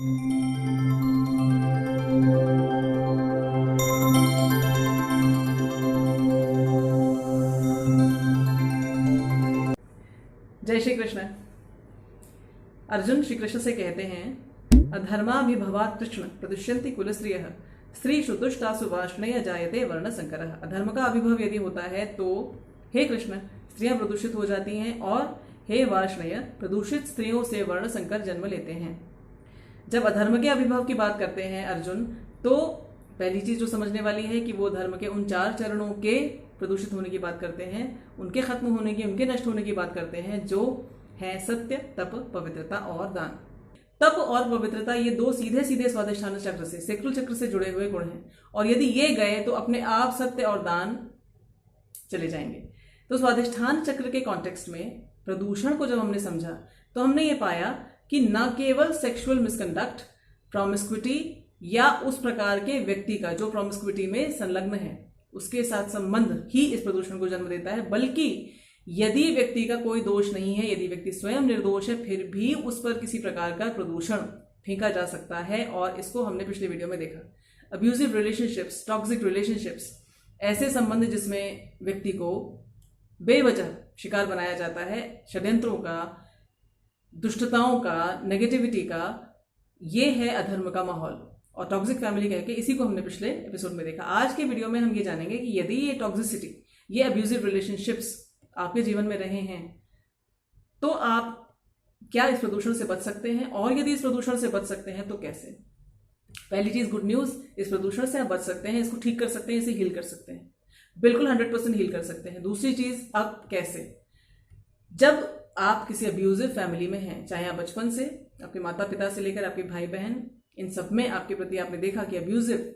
जय श्री कृष्ण। अर्जुन श्री कृष्ण से कहते हैं, अधर्माभिभवात् कृष्ण प्रदुष्यन्ति कुलस्त्रियः स्त्री श्रुतुष्टासु वाष्णेय जायते वर्ण संकरः। अधर्म का अभिभव यदि होता है तो हे कृष्ण, स्त्रियां प्रदूषित हो जाती हैं और हे वाष्णेय, प्रदूषित स्त्रियों से वर्ण संकर जन्म लेते हैं। जब अधर्म के अभिभव की बात करते हैं अर्जुन, तो पहली चीज जो समझने वाली है कि वो धर्म के उन 4 चरणों के प्रदूषित होने की बात करते हैं, उनके खत्म होने की, उनके नष्ट होने की बात करते हैं, जो है सत्य, तप, पवित्रता और दान। तप और पवित्रता ये 2 सीधे सीधे स्वाधिष्ठान चक्र से, सेक्रुल चक्र से जुड़े हुए गुण हैं, और यदि ये गए तो अपने आप सत्य और दान चले जाएंगे। तो स्वाधिष्ठान चक्र के कॉन्टेक्स्ट में प्रदूषण को जब हमने समझा तो हमने ये पाया कि न केवल सेक्सुअल मिसकंडक्ट, प्रोमिस्क्विटी या उस प्रकार के व्यक्ति का जो प्रोमिस्क्विटी में संलग्न है उसके साथ संबंध ही इस प्रदूषण को जन्म देता है, बल्कि यदि व्यक्ति का कोई दोष नहीं है, यदि व्यक्ति स्वयं निर्दोष है, फिर भी उस पर किसी प्रकार का प्रदूषण फेंका जा सकता है। और इसको हमने पिछले वीडियो में देखा। अब्यूजिव रिलेशनशिप्स, टॉक्सिक रिलेशनशिप्स, ऐसे संबंध जिसमें व्यक्ति को बेवजह शिकार बनाया जाता है षड्यंत्रों का, दुष्टताओं का, नेगेटिविटी का, ये है अधर्म का माहौल। और टॉक्सिक फैमिली कह के इसी को हमने पिछले एपिसोड में देखा। आज के वीडियो में हम ये जानेंगे कि यदि ये टॉक्सिसिटी, ये अब्यूजिव रिलेशनशिप्स आपके जीवन में रहे हैं तो आप क्या इस प्रदूषण से बच सकते हैं, और यदि इस प्रदूषण से बच सकते हैं तो कैसे। पहली चीज, गुड न्यूज, इस प्रदूषण से आप बच सकते हैं, इसको ठीक कर सकते हैं, इसे हील कर सकते हैं, बिल्कुल 100% हील कर सकते हैं। दूसरी चीज, अब कैसे। जब आप किसी अब्यूजिव फैमिली में हैं, चाहे आप बचपन से, आपके माता पिता से लेकर आपके भाई बहन, इन सब में आपके प्रति आपने देखा कि अब्यूजिव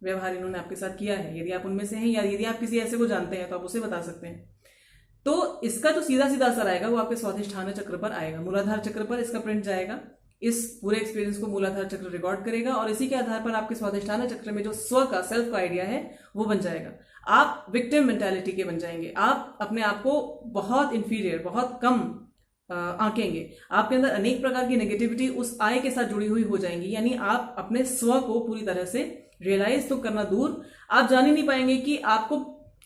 व्यवहार इन्होंने आपके साथ किया है, यदि आप उनमें से हैं या यदि आप किसी ऐसे को जानते हैं तो आप उसे बता सकते हैं, तो इसका जो सीधा सीधा असर आएगा वो आपके स्वाधिष्ठान चक्र पर आएगा, मूलाधार चक्र पर इसका प्रिंट जाएगा। इस पूरे एक्सपीरियंस को मूलाधार चक्र रिकॉर्ड करेगा और इसी के आधार पर आपके स्वाधिष्ठान चक्र में जो स्व का, सेल्फ का आइडिया है वो बन जाएगा। आप विक्टिम मेंटालिटी के बन जाएंगे, आप अपने आप को बहुत इंफीरियर, बहुत कम आंकेंगे, आपके अंदर अनेक प्रकार की नेगेटिविटी उस आय के साथ जुड़ी हुई हो जाएंगी। यानी आप अपने स्व को पूरी तरह से रियलाइज तो करना दूर, आप जान ही नहीं पाएंगे कि आपको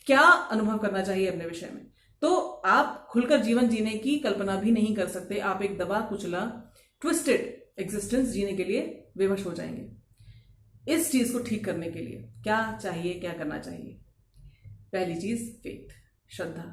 क्या अनुभव करना चाहिए अपने विषय में। तो आप खुलकर जीवन जीने की कल्पना भी नहीं कर सकते, आप एक दबा कुचला ट्विस्टेड एग्जिस्टेंस जीने के लिए विवश हो जाएंगे। इस चीज को ठीक करने के लिए क्या चाहिए, क्या करना चाहिए। पहली चीज, फेथ, श्रद्धा।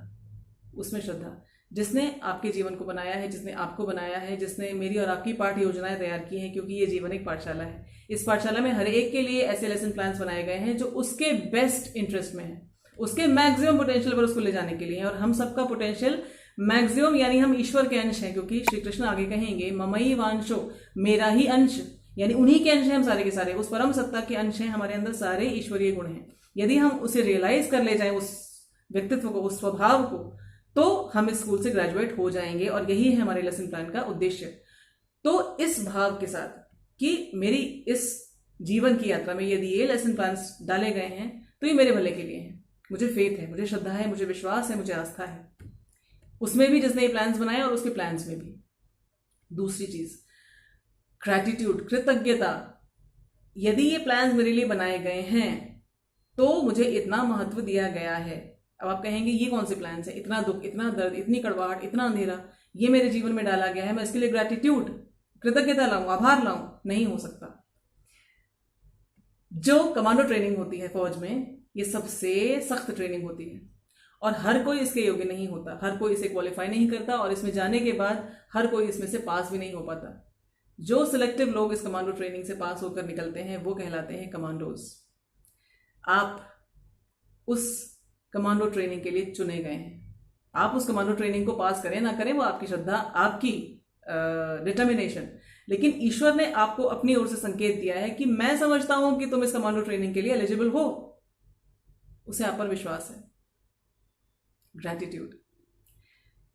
उसमें श्रद्धा, जिसने आपके जीवन को बनाया है, जिसने आपको बनाया है, जिसने मेरी और आपकी पाठ योजनाएं तैयार की हैं, क्योंकि ये जीवन एक पाठशाला है। इस पाठशाला में हर एक के लिए ऐसे लेसन प्लान्स बनाए गए हैं जो उसके बेस्ट इंटरेस्ट में है, उसके मैक्सिमम पोटेंशियल पर उसको ले जाने के लिए है। और हम सबका पोटेंशियल मैक्सिमम, यानी हम ईश्वर के अंश हैं, क्योंकि श्री कृष्ण आगे कहेंगे, ममई वांशो, मेरा ही अंश, यानी उन्हीं के अंश हैं हम सारे के सारे, उस परम सत्ता के अंश हैं, हमारे अंदर सारे ईश्वरीय गुण हैं। यदि हम उसे रियलाइज कर ले जाएं, उस व्यक्तित्व को, उस स्वभाव को, तो हम इस स्कूल से ग्रेजुएट हो जाएंगे। और यही है हमारे लेसन प्लान का उद्देश्य। तो इस भाव के साथ कि मेरी इस जीवन की यात्रा में यदि ये लेसन प्लान्स डाले गए हैं तो ये मेरे भले के लिए हैं, मुझे फेथ है, मुझे श्रद्धा है, मुझे विश्वास है, मुझे आस्था है उसमें भी जिसने ये प्लान्स बनाए और उसके प्लान्स में भी। दूसरी चीज, ग्रैटिट्यूड, कृतज्ञता। यदि ये प्लान्स मेरे लिए बनाए गए हैं तो मुझे इतना महत्व दिया गया है। अब आप कहेंगे ये कौन से प्लान्स हैं, इतना दुख, इतना दर्द, इतनी कड़वाहट, इतना अंधेरा, ये मेरे जीवन में डाला गया है, मैं इसके लिए ग्रैटिट्यूड, कृतज्ञता लाऊं, आभार लाऊं, नहीं हो सकता। जो कमांडो ट्रेनिंग होती है फौज में, ये सबसे सख्त ट्रेनिंग होती है और हर कोई इसके योग्य नहीं होता, हर कोई इसे क्वालिफाई नहीं करता और इसमें जाने के बाद हर कोई इसमें से पास भी नहीं हो पाता। जो सिलेक्टिव लोग इस कमांडो ट्रेनिंग से पास होकर निकलते हैं वो कहलाते हैं कमांडोज। आप उस कमांडो ट्रेनिंग के लिए चुने गए हैं। आप उस कमांडो ट्रेनिंग को पास करें ना करें वो आपकी श्रद्धा, आपकी डिटर्मिनेशन, लेकिन ईश्वर ने आपको अपनी ओर से संकेत दिया है कि मैं समझता हूं कि तुम इस कमांडो ट्रेनिंग के लिए एलिजिबल हो। उसे आप पर विश्वास है। ग्रैटिट्यूड।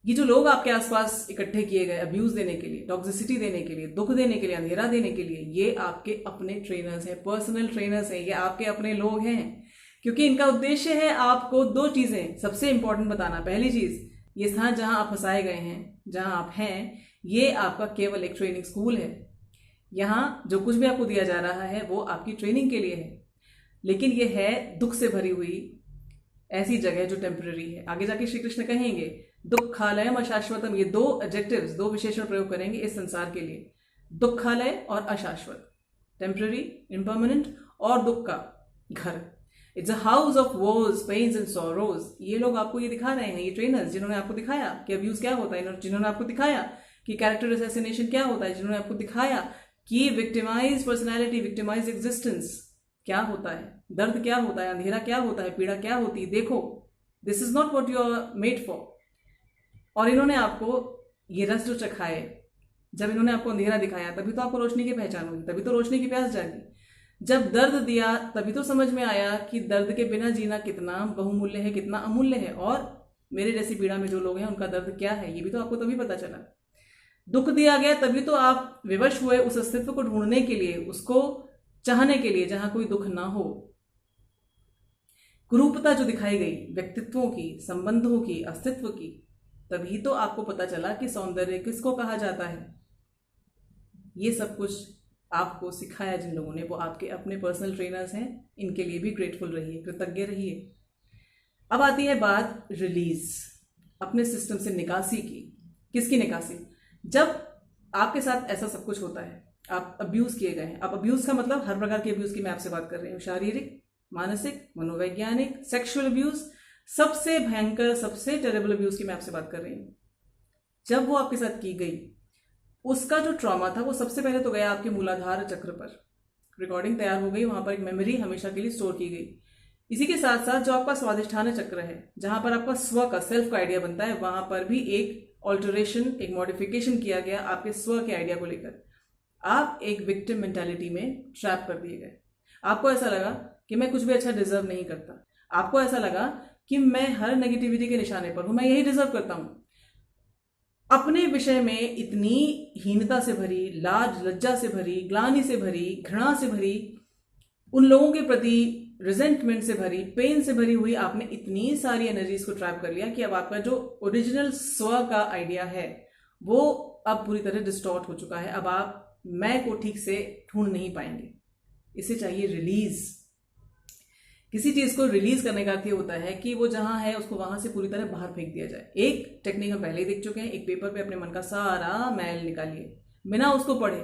ये जो लोग आपके आसपास इकट्ठे किए गए अब्यूज देने के लिए, टॉक्सिसिटी देने के लिए, दुख देने के लिए, अंधेरा देने के लिए, ये आपके अपने ट्रेनर्स हैं, पर्सनल ट्रेनर्स हैं, ये आपके अपने लोग हैं। क्योंकि इनका उद्देश्य है आपको 2 चीजें सबसे इंपॉर्टेंट बताना। पहली चीज, ये स्थान जहां आप फंसाए गए हैं, जहां आप हैं, ये आपका केवल एक ट्रेनिंग स्कूल है। यहाँ जो कुछ भी आपको दिया जा रहा है वो आपकी ट्रेनिंग के लिए है, लेकिन ये है दुख से भरी हुई ऐसी जगह जो टेम्पररी है। आगे जाके श्री कृष्ण कहेंगे दुखालयम अशाश्वतम, ये दो एडजेक्टिव्स, दो विशेषण प्रयोग करेंगे इस संसार के लिए, दुखालय और अशाश्वत, टेम्पररी, इम्पर्मानेंट, और दुख का घर। It's a house of wars, pains and sorrows. ये लोग आपको ये दिखा रहे हैं, ये ट्रेनर्स जिन्होंने आपको दिखाया कि अब्यूज क्या होता है, जिन्होंने आपको दिखाया कि कैरेक्टर असैसिनेशन क्या होता है, जिन्होंने आपको दिखाया कि विक्टिमाइज पर्सनैलिटी, विक्टिमाइज एग्जिस्टेंस क्या होता है, दर्द क्या होता है, अंधेरा क्या होता है, पीड़ा क्या होती है, देखो this is not what you are made for. और इन्होंने आपको ये रस जो चखाए, जब इन्होंने आपको अंधेरा दिखाया तभी तो आपको रोशनी की पहचान हुई, तभी तो रोशनी की प्यास जागी। जब दर्द दिया तभी तो समझ में आया कि दर्द के बिना जीना कितना बहुमूल्य है, कितना अमूल्य है, और मेरे जैसी पीड़ा में जो लोग हैं उनका दर्द क्या है ये भी तो आपको तभी पता चला। दुख दिया गया तभी तो आप विवश हुए उस अस्तित्व को ढूंढने के लिए, उसको चाहने के लिए जहां कोई दुख ना हो। कुरूपता जो दिखाई गई व्यक्तित्वों की, संबंधों की, अस्तित्व की, तभी तो आपको पता चला कि सौंदर्य किसको कहा जाता है। ये सब कुछ आपको सिखाया जिन लोगों ने, वो आपके अपने पर्सनल ट्रेनर्स हैं। इनके लिए भी ग्रेटफुल रहिए, कृतज्ञ रहिए। अब आती है बात रिलीज, अपने सिस्टम से निकासी की। किसकी निकासी? जब आपके साथ ऐसा सब कुछ होता है, आप अब्यूज किए गए हैं। अब अब्यूज का मतलब हर प्रकार के अब्यूज की मैं आपसे बात कर रही हूँ, शारीरिक, मानसिक, मनोवैज्ञानिक, सेक्सुअल अब्यूज, सबसे भयंकर, सबसे टेरेबल अब्यूज की मैं आपसे बात कर रही हूँ। जब वो आपके साथ की गई, उसका जो ट्रॉमा था वो सबसे पहले तो गया आपके मूलाधार चक्र पर, रिकॉर्डिंग तैयार हो गई, वहां पर एक मेमोरी हमेशा के लिए स्टोर की गई। इसी के साथ साथ जो आपका स्वाधिष्ठान चक्र है, जहां पर आपका स्व का, सेल्फ का आइडिया बनता है, वहां पर भी एक ऑल्टरेशन, एक मॉडिफिकेशन किया गया आपके स्व के आइडिया को लेकर। आप एक विक्टिम मेंटालिटी में ट्रैप कर दिए गए। आपको ऐसा लगा कि मैं कुछ भी अच्छा डिजर्व नहीं करता। आपको ऐसा लगा कि मैं हर नेगेटिविटी के निशाने पर हूं, मैं यही डिजर्व करता हूं। अपने विषय में इतनी हीनता से भरी, लाज लज्जा से भरी, ग्लानि से भरी, घृणा से भरी, उन लोगों के प्रति रिजेंटमेंट से भरी, पेन से भरी हुई आपने इतनी सारी एनर्जीज को ट्रैप कर लिया कि अब आपका जो ओरिजिनल स्व का आइडिया है वो अब पूरी तरह डिस्टॉर्ट हो चुका है। अब आप मैं को ठीक से ढूंढ नहीं पाएंगे। इसे चाहिए रिलीज। किसी चीज को रिलीज करने का अर्थ ये होता है कि वो जहां है उसको वहां से पूरी तरह बाहर फेंक दिया जाए। एक टेक्निक हम पहले ही देख चुके हैं, एक पेपर पे अपने मन का सारा मैल निकालिए, बिना उसको पढ़े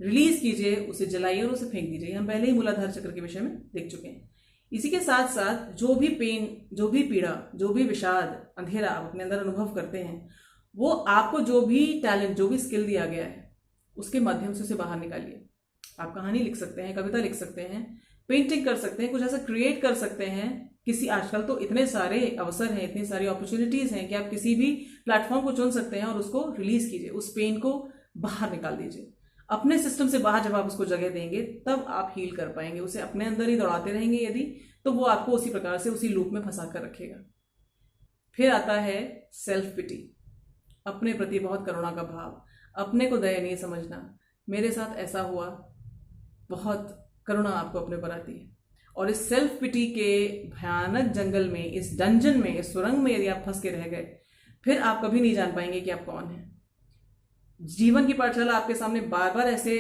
रिलीज कीजिए, उसे जलाइए और उसे फेंक दीजिए। हम पहले ही मूलाधार चक्र के विषय में देख चुके हैं। इसी के साथ साथ जो भी पेन, जो भी पीड़ा, जो भी विषाद, अंधेरा आप अपने अंदर अनुभव करते हैं, वो आपको जो भी टैलेंट, जो भी स्किल दिया गया है उसके माध्यम से उसे बाहर निकालिए। आप कहानी लिख सकते हैं, कविता लिख सकते हैं, पेंटिंग कर सकते हैं, कुछ ऐसा क्रिएट कर सकते हैं। किसी, आजकल तो इतने सारे अवसर हैं, इतनी सारी अपॉर्चुनिटीज हैं कि आप किसी भी प्लेटफॉर्म को चुन सकते हैं और उसको रिलीज कीजिए, उस पेन को बाहर निकाल दीजिए। अपने सिस्टम से बाहर जब आप उसको जगह देंगे तब आप हील कर पाएंगे। उसे अपने अंदर ही दौड़ाते रहेंगे यदि, तो वो आपको उसी प्रकार से उसी लूप में फंसा कर रखेगा। फिर आता है सेल्फ पिटी, अपने प्रति बहुत करुणा का भाव, अपने को दयनीय समझना। मेरे साथ ऐसा हुआ, बहुत करुणा आपको अपने पर आती है। और इस सेल्फ पिटी के भयानक जंगल में, इस डंजन में, इस सुरंग में यदि आप फंस के रह गए, फिर आप कभी नहीं जान पाएंगे कि आप कौन हैं। जीवन की पाठशाला आपके सामने बार बार ऐसे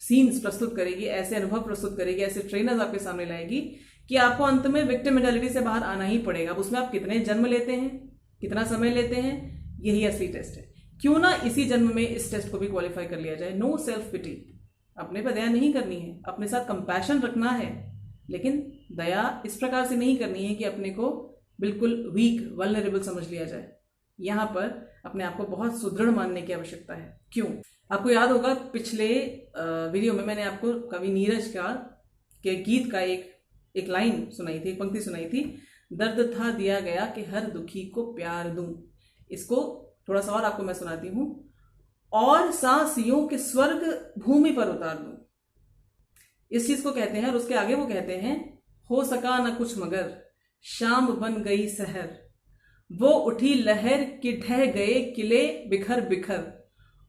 सीन्स प्रस्तुत करेगी, ऐसे अनुभव प्रस्तुत करेगी, ऐसे ट्रेनर्स आपके सामने लाएगी कि आपको अंत में विक्टिम मेंटालिटी से बाहर आना ही पड़ेगा। अब उसमें आप कितने जन्म लेते हैं, कितना समय लेते हैं, यही असली टेस्ट है। क्यों ना इसी जन्म में इस टेस्ट को भी क्वालिफाई कर लिया जाए। नो सेल्फ पिटी, अपने पर दया नहीं करनी है, अपने साथ कंपैशन रखना है, लेकिन दया इस प्रकार से नहीं करनी है कि अपने को बिल्कुल वीक, वल्नरेबल समझ लिया जाए। यहाँ पर अपने आप को बहुत सुदृढ़ मानने की आवश्यकता है। क्यों? आपको याद होगा पिछले वीडियो में मैंने आपको कवि नीरज का के गीत का एक लाइन सुनाई थी, एक पंक्ति सुनाई थी, दर्द था दिया गया कि हर दुखी को प्यार दूं। इसको थोड़ा सा और आपको मैं सुनाती हूं, और सांस यूं कि स्वर्ग भूमि पर उतार दूं। इस चीज को कहते हैं, और उसके आगे वो कहते हैं, हो सका न कुछ मगर शाम बन गई सहर, वो उठी लहर कि ढह गए किले बिखर बिखर,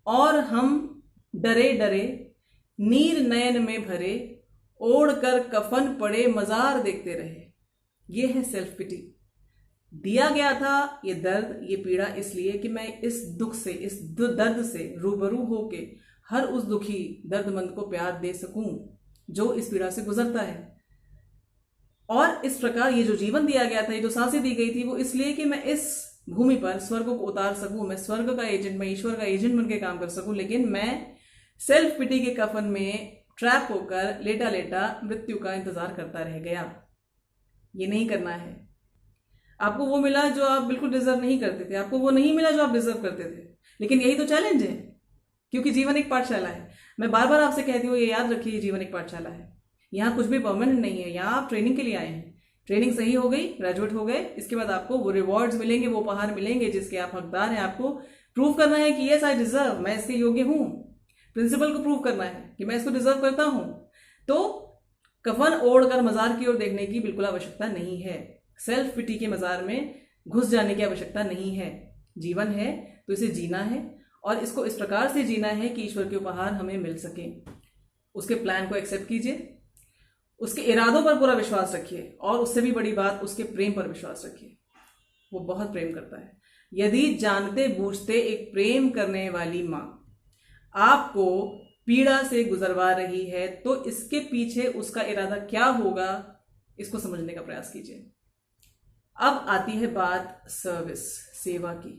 और हम डरे डरे नीर नयन में भरे, ओढ़ कर कफन पड़े मजार देखते रहे। ये है सेल्फ पिटी। दिया गया था ये दर्द, ये पीड़ा इसलिए कि मैं इस दुख से, इस दर्द से रूबरू होके हर उस दुखी दर्दमंद को प्यार दे सकूं जो इस पीड़ा से गुजरता है। और इस प्रकार ये जो जीवन दिया गया था, ये जो सांसें दी गई थी, वो इसलिए कि मैं इस भूमि पर स्वर्ग को उतार सकूं, मैं स्वर्ग का एजेंट, मैं ईश्वर का एजेंट बनकर काम कर सकूं। लेकिन मैं सेल्फ पिटी के कफन में ट्रैप होकर लेटा लेटा मृत्यु का इंतजार करता रह गया। ये नहीं करना है। आपको वो मिला जो आप बिल्कुल डिजर्व नहीं करते थे, आपको वो नहीं मिला जो आप डिजर्व करते थे। लेकिन यही तो चैलेंज है, क्योंकि जीवन एक पाठशाला है। मैं बार बार आपसे कहती हूँ, ये याद रखिए, जीवन एक पाठशाला है। यहाँ कुछ भी परमानेंट नहीं है। यहाँ आप ट्रेनिंग के लिए आए हैं। ट्रेनिंग सही हो गई, ग्रेजुएट हो गए, इसके बाद आपको वो रिवॉर्ड्स मिलेंगे, वो उपहार मिलेंगे जिसके आप हकदार हैं। आपको प्रूव करना है कि यस आई डिजर्व, मैं इसके योग्य हूं। प्रिंसिपल को प्रूव करना है कि मैं इसको डिजर्व करता हूं। तो कफन ओढ़कर मजार की ओर देखने की बिल्कुल आवश्यकता नहीं है। सेल्फ पिटी के मजार में घुस जाने की आवश्यकता नहीं है। जीवन है तो इसे जीना है, और इसको इस प्रकार से जीना है कि ईश्वर के उपहार हमें मिल सके। उसके प्लान को एक्सेप्ट कीजिए, उसके इरादों पर पूरा विश्वास रखिए, और उससे भी बड़ी बात, उसके प्रेम पर विश्वास रखिए। वो बहुत प्रेम करता है। यदि जानते बूझते एक प्रेम करने वाली माँ आपको पीड़ा से गुजरवा रही है, तो इसके पीछे उसका इरादा क्या होगा, इसको समझने का प्रयास कीजिए। अब आती है बात सर्विस, सेवा की।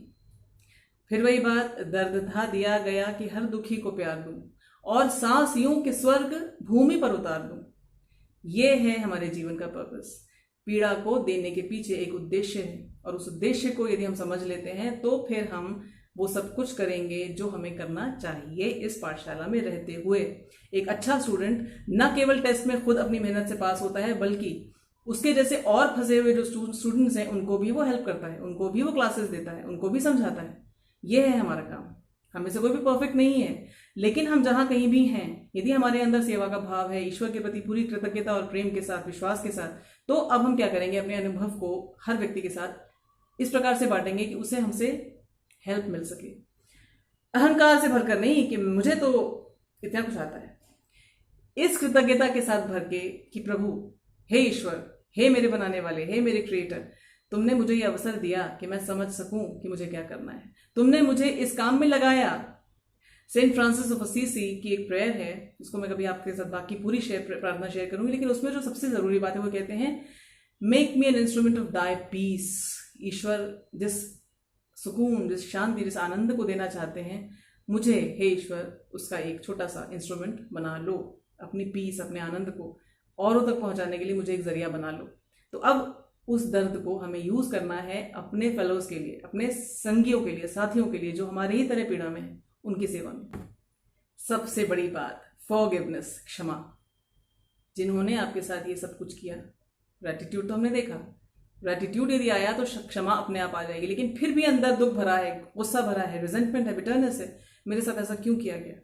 फिर वही बात, दर्द था दिया गया कि हर दुखी को प्यार दूं, और सांस यूं कि स्वर्ग भूमि पर उतार दूं। ये है हमारे जीवन का पर्पस। पीड़ा को देने के पीछे एक उद्देश्य है, और उस उद्देश्य को यदि हम समझ लेते हैं तो फिर हम वो सब कुछ करेंगे जो हमें करना चाहिए इस पाठशाला में रहते हुए। एक अच्छा स्टूडेंट न केवल टेस्ट में खुद अपनी मेहनत से पास होता है, बल्कि उसके जैसे और फंसे हुए जो स्टूडेंट्स हैं उनको भी वो हेल्प करता है, उनको भी वो क्लासेस देता है, उनको भी समझाता है। ये है हमारा काम। हमें से कोई भी परफेक्ट नहीं है, लेकिन हम जहां कहीं भी हैं, यदि हमारे अंदर सेवा का भाव है, ईश्वर के प्रति पूरी कृतज्ञता और प्रेम के साथ, विश्वास के साथ, तो अब हम क्या करेंगे, अपने अनुभव को हर व्यक्ति के साथ इस प्रकार से बांटेंगे कि उसे हमसे हेल्प मिल सके। अहंकार से भरकर नहीं कि मुझे तो इतना कुछ आता है, इस कृतज्ञता के साथ भर के कि प्रभु, हे ईश्वर, हे मेरे बनाने वाले, हे मेरे क्रिएटर, तुमने मुझे ये अवसर दिया कि मैं समझ सकूं कि मुझे क्या करना है। तुमने मुझे इस काम में लगाया। सेंट फ्रांसिस ऑफ असीसी की एक प्रेयर है, उसको मैं कभी आपके साथ बाकी पूरी प्रार्थना शेयर करूंगी, लेकिन उसमें जो सबसे जरूरी बात है वो कहते हैं, make me an instrument of thy peace. ईश्वर जिस सुकून, जिस शांति, जिस आनंद को देना चाहते हैं, मुझे हे ईश्वर उसका एक छोटा सा इंस्ट्रूमेंट बना लो। अपनी पीस, अपने आनंद को औरों तक पहुंचाने के लिए मुझे एक जरिया बना लो। तो अब उस दर्द को हमें यूज करना है अपने फेलोज के लिए, अपने संगियों के लिए, साथियों के लिए जो हमारे ही तरह पीड़ा में है, उनकी सेवा में। सबसे बड़ी बात, फॉरगिवनेस, क्षमा। जिन्होंने आपके साथ ये सब कुछ किया, ग्रैटिट्यूड तो हमने देखा, ग्रैटिट्यूड यदि आया तो क्षमा अपने आप आ जाएगी। लेकिन फिर भी अंदर दुख भरा है, गुस्सा भरा है, रिजेंटमेंट है, बिटरनेस है, मेरे साथ ऐसा क्यों किया गया?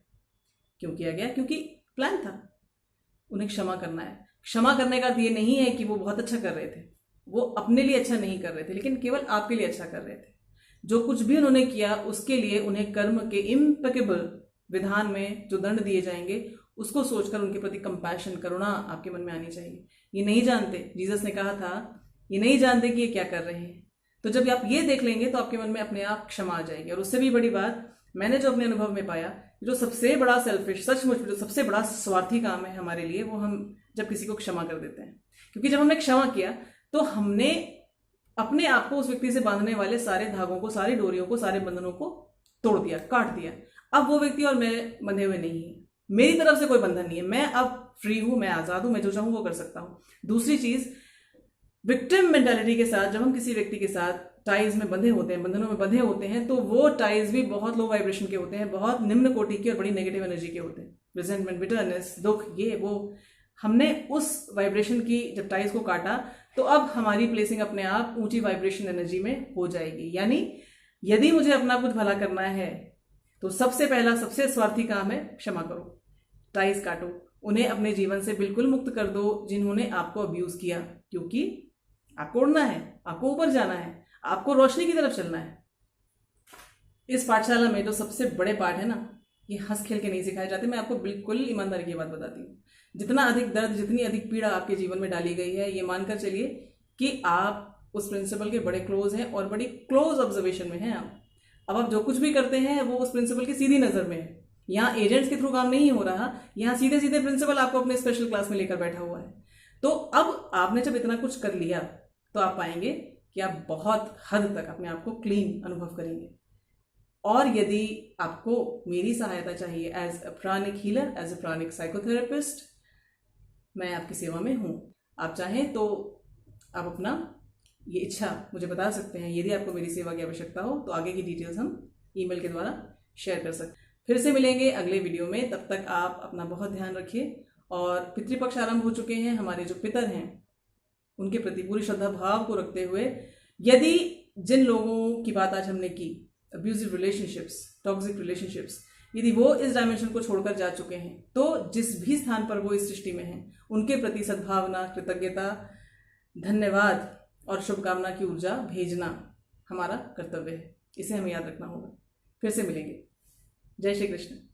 क्यों किया गया? क्योंकि प्लान था। उन्हें क्षमा करना है। क्षमा करने का अर्थ ये नहीं है कि वो बहुत अच्छा कर रहे थे, वो अपने लिए अच्छा नहीं कर रहे थे, लेकिन केवल आपके लिए अच्छा कर रहे थे। जो कुछ भी उन्होंने किया उसके लिए उन्हें कर्म के इम्पेकेबल विधान में जो दंड दिए जाएंगे, उसको सोचकर उनके प्रति कंपैशन, करुणा आपके मन में आनी चाहिए। ये नहीं जानते, जीसस ने कहा था, ये नहीं जानते कि ये क्या कर रहे हैं। तो जब आप ये देख लेंगे तो आपके मन में अपने आप क्षमा आ जाएगी। और उससे भी बड़ी बात, मैंने जो अपने अनुभव में पाया, जो सबसे बड़ा सेल्फिश, सचमुच जो सबसे बड़ा स्वार्थी काम है हमारे लिए, वो हम जब किसी को क्षमा कर देते हैं। क्योंकि जब हमने क्षमा किया तो हमने अपने आप को उस व्यक्ति से बांधने वाले सारे धागों को, सारी डोरियों को, सारे बंधनों को तोड़ दिया, काट दिया। अब वो व्यक्ति और मैं बंधे हुए नहीं है, मेरी तरफ से कोई बंधन नहीं है, मैं अब फ्री हूं, मैं आजाद हूं, मैं जो चाहूं वो कर सकता हूं। दूसरी चीज, विक्टिम मेंटालिटी के साथ जब हम किसी व्यक्ति के साथ टाइज में बंधे होते हैं, बंधनों में बंधे होते हैं, तो वो टाइज भी बहुत लो वाइब्रेशन के होते हैं, बहुत निम्न कोटि की और बड़ी नेगेटिव एनर्जी के होते हैं। रिजेंटमेंट, बिटरनेस, दुख, ये वो। हमने उस वाइब्रेशन की जब टाइज को काटा तो अब हमारी प्लेसिंग अपने आप ऊंची वाइब्रेशन एनर्जी में हो जाएगी। यानी यदि मुझे अपना कुछ भला करना है तो सबसे पहला, सबसे स्वार्थी काम है क्षमा करो, टाइज काटो, उन्हें अपने जीवन से बिल्कुल मुक्त कर दो जिन्होंने आपको अब्यूज किया। क्योंकि आपको उड़ना है, आपको ऊपर जाना है, आपको रोशनी की तरफ चलना है। इस पाठशाला में जो सबसे बड़े पाठ है ना, ये हंस खेल के नहीं सिखाए जाते। मैं आपको बिल्कुल ईमानदारी की बात बताती हूँ। जितना अधिक दर्द, जितनी अधिक पीड़ा आपके जीवन में डाली गई है, ये मानकर चलिए कि आप उस प्रिंसिपल के बड़े क्लोज हैं और बड़ी क्लोज ऑब्जर्वेशन में हैं आप। अब आप जो कुछ भी करते हैं वो उस प्रिंसिपल की सीधी नजर में है। यहाँ एजेंट्स के थ्रू काम नहीं हो रहा, यहाँ सीधे सीधे प्रिंसिपल आपको अपने स्पेशल क्लास में लेकर बैठा हुआ है। तो अब आपने जब इतना कुछ कर लिया तो आप पाएंगे कि आप बहुत हद तक अपने आप को क्लीन अनुभव करेंगे। और यदि आपको मेरी सहायता चाहिए as a pranic healer, as a pranic psychotherapist, मैं आपकी सेवा में हूँ। आप चाहें तो आप अपना ये इच्छा मुझे बता सकते हैं। यदि आपको मेरी सेवा की आवश्यकता हो तो आगे की डिटेल्स हम ईमेल के द्वारा शेयर कर सकते हैं। फिर से मिलेंगे अगले वीडियो में, तब तक आप अपना बहुत ध्यान रखिए। और पितृपक्ष आरंभ हो चुके हैं। हमारे जो पितर हैं उनके प्रति पूरी श्रद्धा भाव को रखते हुए, यदि जिन लोगों की बात आज हमने की, अब्यूजिव रिलेशनशिप्स, टॉक्सिक रिलेशनशिप्स, यदि वो इस डायमेंशन को छोड़कर जा चुके हैं तो जिस भी स्थान पर वो इस सृष्टि में हैं उनके प्रति सद्भावना, कृतज्ञता, धन्यवाद और शुभकामना की ऊर्जा भेजना हमारा कर्तव्य है। इसे हमें याद रखना होगा। फिर से मिलेंगे। जय श्री कृष्ण।